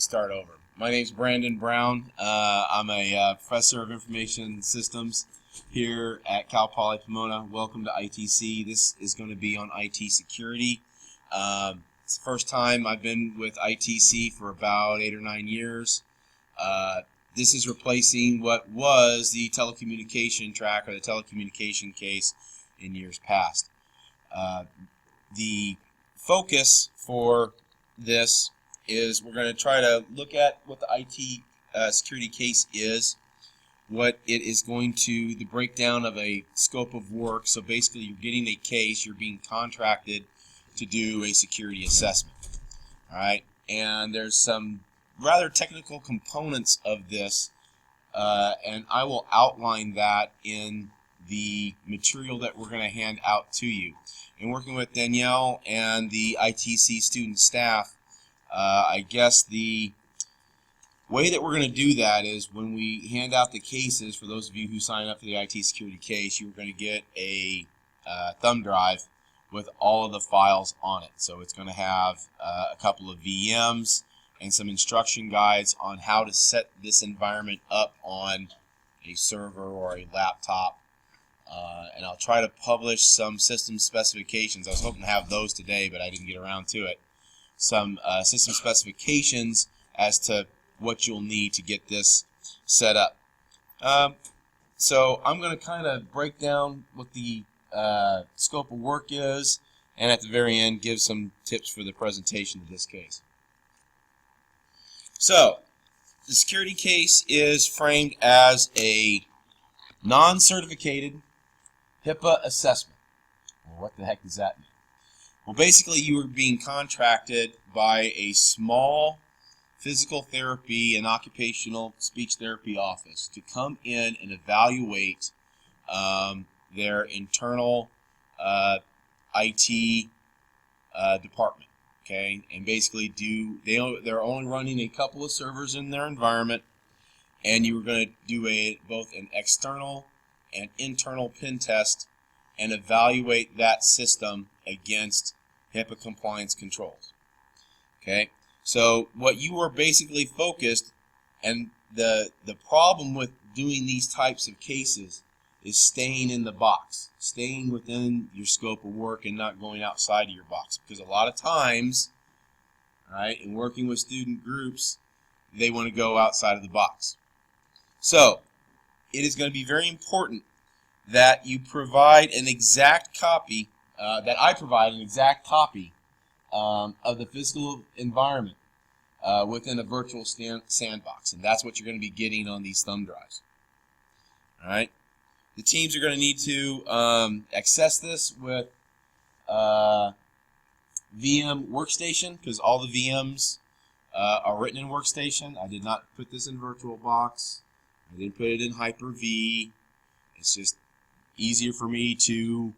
start over. My name's Brandon Brown. I'm a professor of information systems here at Cal Poly Pomona. Welcome to ITC. This is going to be on IT security. It's the first time I've been with ITC for about 8 or 9 years. This is replacing what was the telecommunication track or the telecommunication case in years past. The focus for this is we're going to try to look at what the IT security case is, what it is going to, the breakdown of a scope of work. So basically you're getting a case, you're being contracted to do a security assessment. All right, and there's some rather technical components of this, and I will outline that in the material that we're going to hand out to you. In working with Danielle and the ITC student staff, I guess the way that we're going to do that is when we hand out the cases, for those of you who sign up for the IT security case, you're going to get a thumb drive with all of the files on it. So it's going to have a couple of VMs and some instruction guides on how to set this environment up on a server or a laptop. And I'll try to publish some system specifications. I was hoping to have those today, but I didn't get around to it. Some system specifications as to what you'll need to get this set up. So I'm going to kind of break down what the scope of work is, and at the very end give some tips for the presentation of this case. So the security case is framed as a non-certificated HIPAA assessment. Well, what the heck does that mean? Well, basically you are being contracted by a small physical therapy and occupational speech therapy office to come in and evaluate their internal IT department. Okay, and basically they're only running a couple of servers in their environment, and you are going to do both an external and internal pen test and evaluate that system against HIPAA compliance controls. Okay, so what you are basically focused, and the problem with doing these types of cases is staying in the box, staying within your scope of work and not going outside of your box. Because a lot of times, right, in working with student groups, they want to go outside of the box. So it is going to be very important that you provide an exact copy, that I provide an exact copy of the physical environment within a virtual sandbox. And that's what you're going to be getting on these thumb drives. All right. The teams are going to need to access this with VM Workstation, because all the VMs are written in Workstation. I did not put this in VirtualBox. I didn't put it in Hyper-V. It's just easier for me to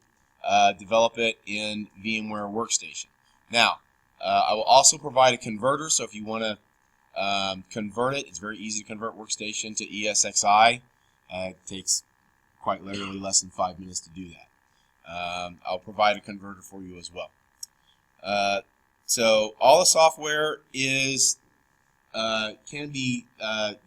develop it in VMware Workstation. Now, I will also provide a converter, so if you want to convert it, it's very easy to convert Workstation to ESXi. It takes quite literally less than 5 minutes to do that. I'll provide a converter for you as well. So all the software is can be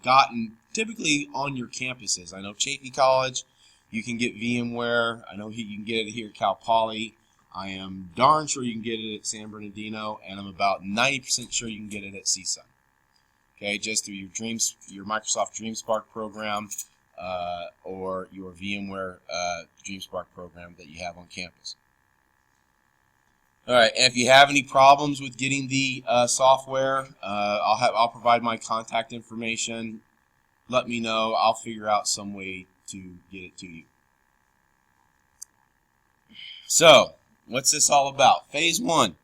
gotten typically on your campuses. I know Chaffey College, you can get VMware. I know you can get it here at Cal Poly. I am darn sure you can get it at San Bernardino, and I'm about 90% sure you can get it at CSUN. Okay, just through your Microsoft DreamSpark program or your VMware DreamSpark program that you have on campus. All right, and if you have any problems with getting the software, I'll provide my contact information. Let me know. I'll figure out some way to get it to you. So, what's this all about? Phase 1.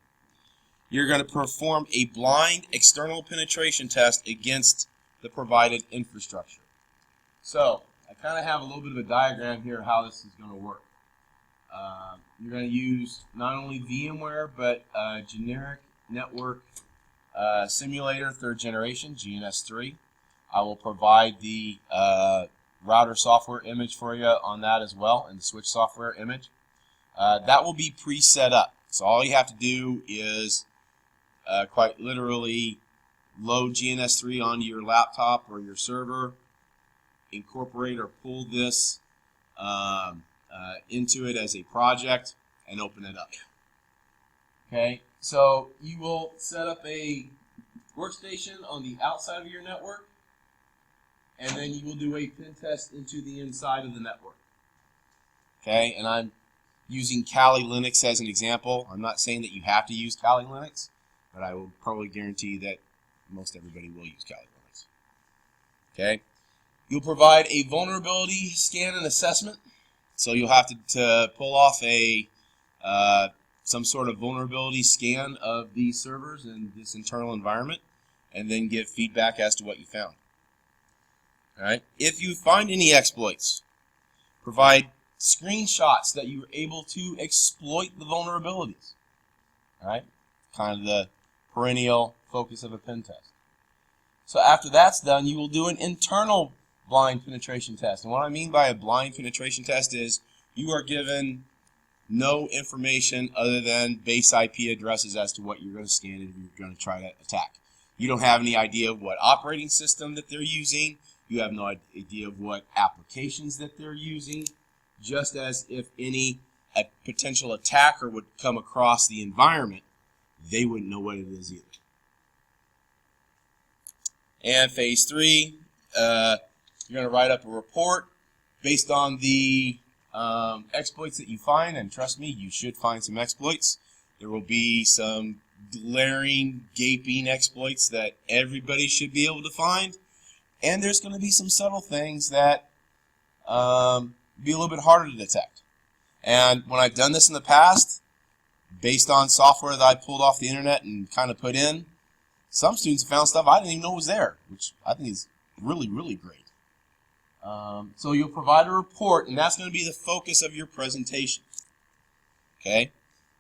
You're going to perform a blind external penetration test against the provided infrastructure. So, I kind of have a little bit of a diagram here how this is going to work. You're going to use not only VMware, but generic network simulator 3rd generation, GNS3. I will provide the router software image for you on that as well, and the switch software image. That will be pre-set up. So all you have to do is quite literally load GNS3 onto your laptop or your server, incorporate or pull this into it as a project, and open it up. Okay, so you will set up a workstation on the outside of your network, and then you will do a pen test into the inside of the network. Okay, and I'm using Kali Linux as an example. I'm not saying that you have to use Kali Linux, but I will probably guarantee that most everybody will use Kali Linux. Okay, you'll provide a vulnerability scan and assessment. So you'll have to pull off a some sort of vulnerability scan of these servers and this internal environment, and then give feedback as to what you found. All right. If you find any exploits, provide screenshots that you were able to exploit the vulnerabilities. All right. Kind of the perennial focus of a pen test. So after that's done, you will do an internal blind penetration test. And what I mean by a blind penetration test is you are given no information other than base IP addresses as to what you're going to scan and you're going to try to attack. You don't have any idea of what operating system that they're using. You have no idea of what applications that they're using. Just as if any potential attacker would come across the environment, they wouldn't know what it is either. And phase 3, you're going to write up a report based on the exploits that you find, and trust me, you should find some exploits. There will be some glaring, gaping exploits that everybody should be able to find, and there's going to be some subtle things that be a little bit harder to detect. And when I've done this in the past, based on software that I pulled off the internet and kind of put in, some students have found stuff I didn't even know was there, which I think is really, really great. So you'll provide a report, and that's going to be the focus of your presentation. Okay,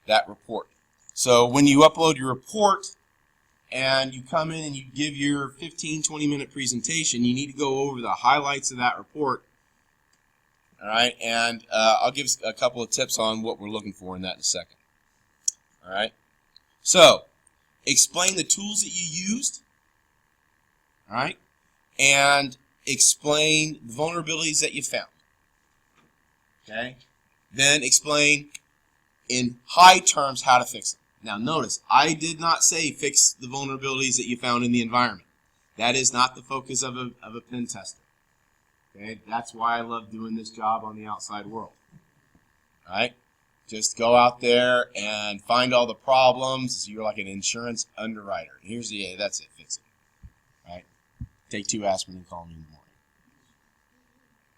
that report. So when you upload your report and you come in and you give your 15, 20-minute presentation, you need to go over the highlights of that report. All right, and I'll give a couple of tips on what we're looking for in that in a second. All right, so explain the tools that you used. All right, and explain the vulnerabilities that you found. Okay, then explain in high terms how to fix them. Now notice, I did not say fix the vulnerabilities that you found in the environment. That is not the focus of a pen tester. Okay, that's why I love doing this job on the outside world. All right, just go out there and find all the problems. You're like an insurance underwriter. Here's the that's it, fix it. All right, take 2 aspirin and call me in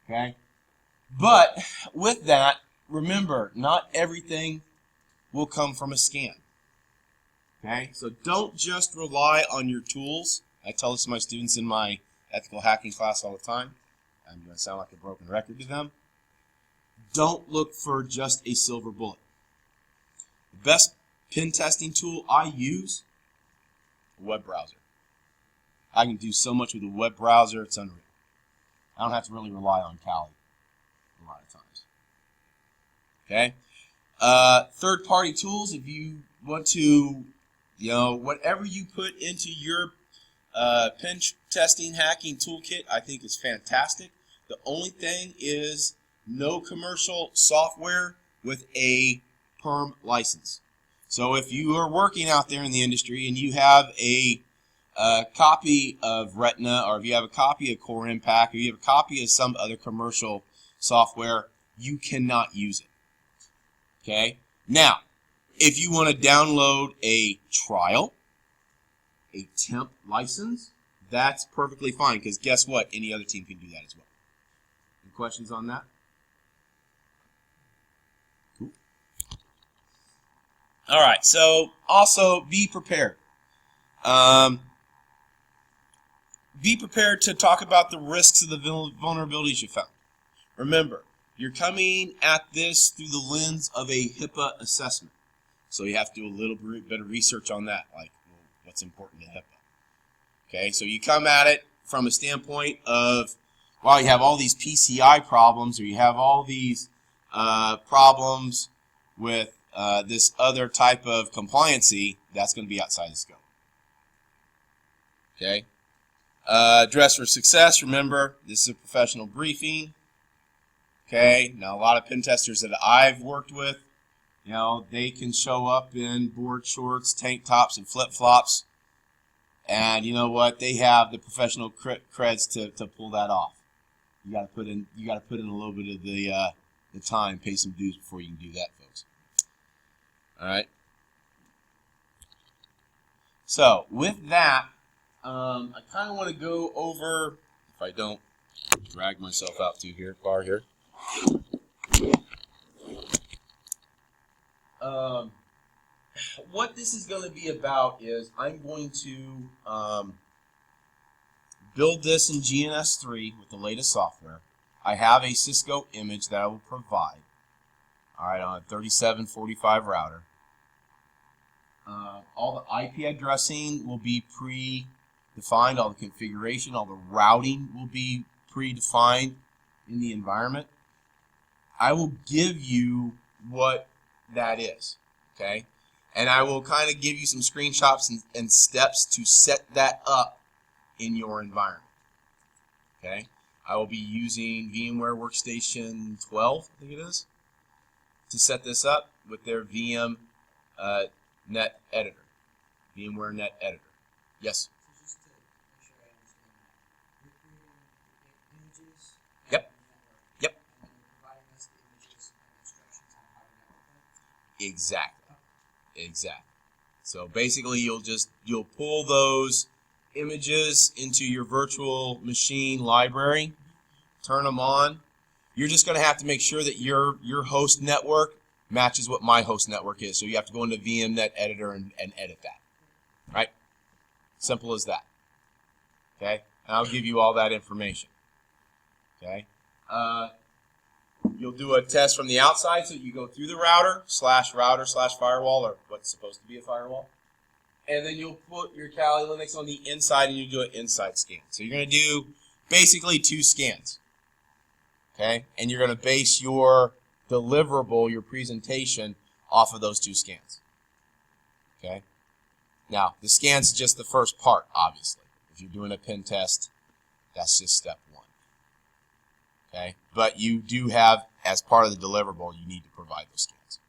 the morning. Okay, but with that, remember, not everything will come from a scan. Okay, so don't just rely on your tools. I tell this to my students in my ethical hacking class all the time. I'm going to sound like a broken record to them. Don't look for just a silver bullet. The best pen testing tool I use, a web browser. I can do so much with a web browser, it's unreal. I don't have to really rely on Kali a lot of times. Okay? Third-party tools, if you want to, whatever you put into your pen testing hacking toolkit, I think is fantastic. The only thing is no commercial software with a perm license. So if you are working out there in the industry and you have a copy of Retina, or if you have a copy of Core Impact, or you have a copy of some other commercial software, you cannot use it. Okay? Now, if you want to download a trial, a temp license, that's perfectly fine, because guess what? Any other team can do that as well. Any questions on that? Cool. All right, so also be prepared. Be prepared to talk about the risks of the vulnerabilities you found. Remember, you're coming at this through the lens of a HIPAA assessment. So you have to do a little bit of research on that, like what's important to HIPAA. Okay, so you come at it from a standpoint of, well, you have all these PCI problems, or you have all these problems with this other type of compliancy, that's going to be outside the scope. Okay. Dress for success. Remember, this is a professional briefing. Okay. Now, a lot of pen testers that I've worked with, you know, they can show up in board shorts, tank tops, and flip-flops. And you know what? They have the professional creds to pull that off. You got to put in a little bit of the time, pay some dues before you can do that, folks. All right. So with that, I kind of want to go over, if I don't drag myself out too far here. What this is going to be about is I'm going to build this in GNS3 with the latest software. I have a Cisco image that I will provide, all right, on a 3745 router. All the IP addressing will be predefined, all the configuration, all the routing will be predefined in the environment. I will give you what that is, okay? And I will kind of give you some screenshots and steps to set that up in your environment, okay? I will be using VMware Workstation 12, I think it is, to set this up with their VM Net Editor, VMware Net Editor. Yes? So just to make sure I understand that, you're creating images Yep. network, Yep. and then you're providing us the images and instructions on how to network them? Exactly. Exactly. So basically you'll pull those images into your virtual machine library, turn them on. You're just going to have to make sure that your host network matches what my host network is. So you have to go into VMnet Editor and edit that. Right? Simple as that. Okay? And I'll give you all that information. Okay? You'll do a test from the outside, so you go through the router/firewall, or what's supposed to be a firewall. And then you'll put your Kali Linux on the inside, and you do an inside scan. So you're going to do basically 2 scans. Okay? And you're going to base your deliverable, your presentation, off of those 2 scans. Okay? Now, the scan's just the first part, obviously. If you're doing a pen test, that's just step 1. Okay? But you do have, as part of the deliverable, you need to provide those scans.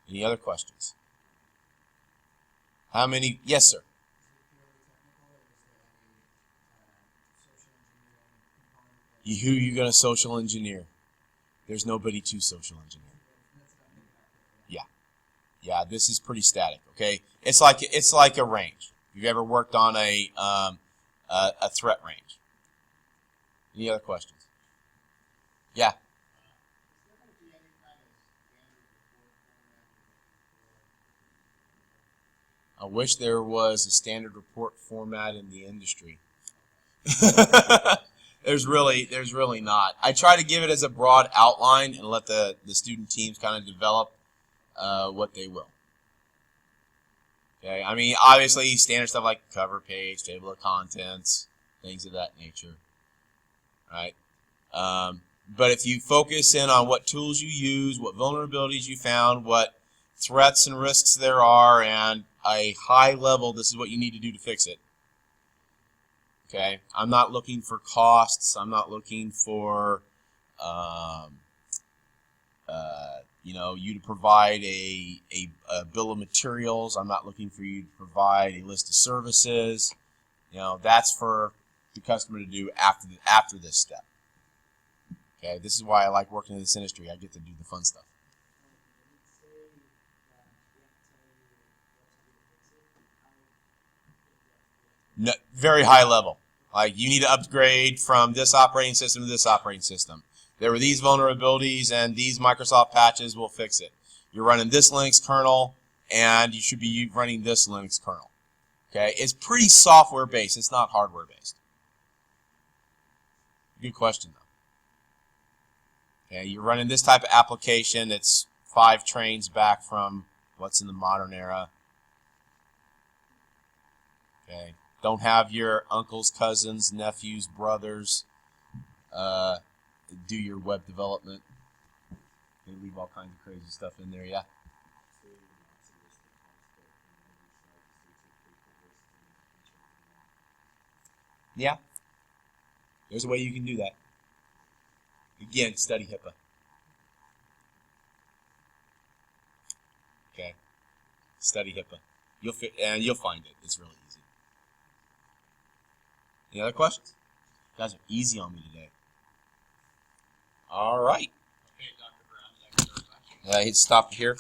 Any other questions? How many? Yes, sir. Is it purely technical, or is there any social engineering component? Who are you going to social engineer? There's nobody to social engineer. Yeah. Yeah, this is pretty static, okay? It's like a range. Have you ever worked on a threat range? Any other questions? Yeah. I wish there was a standard report format in the industry. There's really not. I try to give it as a broad outline and let the student teams kind of develop what they will. Okay, I mean, obviously standard stuff like cover page, table of contents, things of that nature. Right? But if you focus in on what tools you use, what vulnerabilities you found, what threats and risks there are, and a high level, this is what you need to do to fix it. Okay, I'm not looking for costs. I'm not looking for, you to provide a bill of materials. I'm not looking for you to provide a list of services. That's for the customer to do after this step. Okay, this is why I like working in this industry. I get to do the fun stuff. No, very high level. Like, you need to upgrade from this operating system to this operating system. There were these vulnerabilities, and these Microsoft patches will fix it. You're running this Linux kernel, and you should be running this Linux kernel. Okay, it's pretty software-based. It's not hardware-based. Good question, though. Okay, you're running this type of application. It's 5 trains back from what's in the modern era. Okay, don't have your uncles, cousins, nephews, brothers do your web development. They leave all kinds of crazy stuff in there, yeah. Yeah. There's a way you can do that. Again, study HIPAA. Okay. Study HIPAA. You'll find it. It's really easy. Any other questions? You guys are easy on me today. All right. Okay, Dr. Brown, thank you very much. I hit stop here.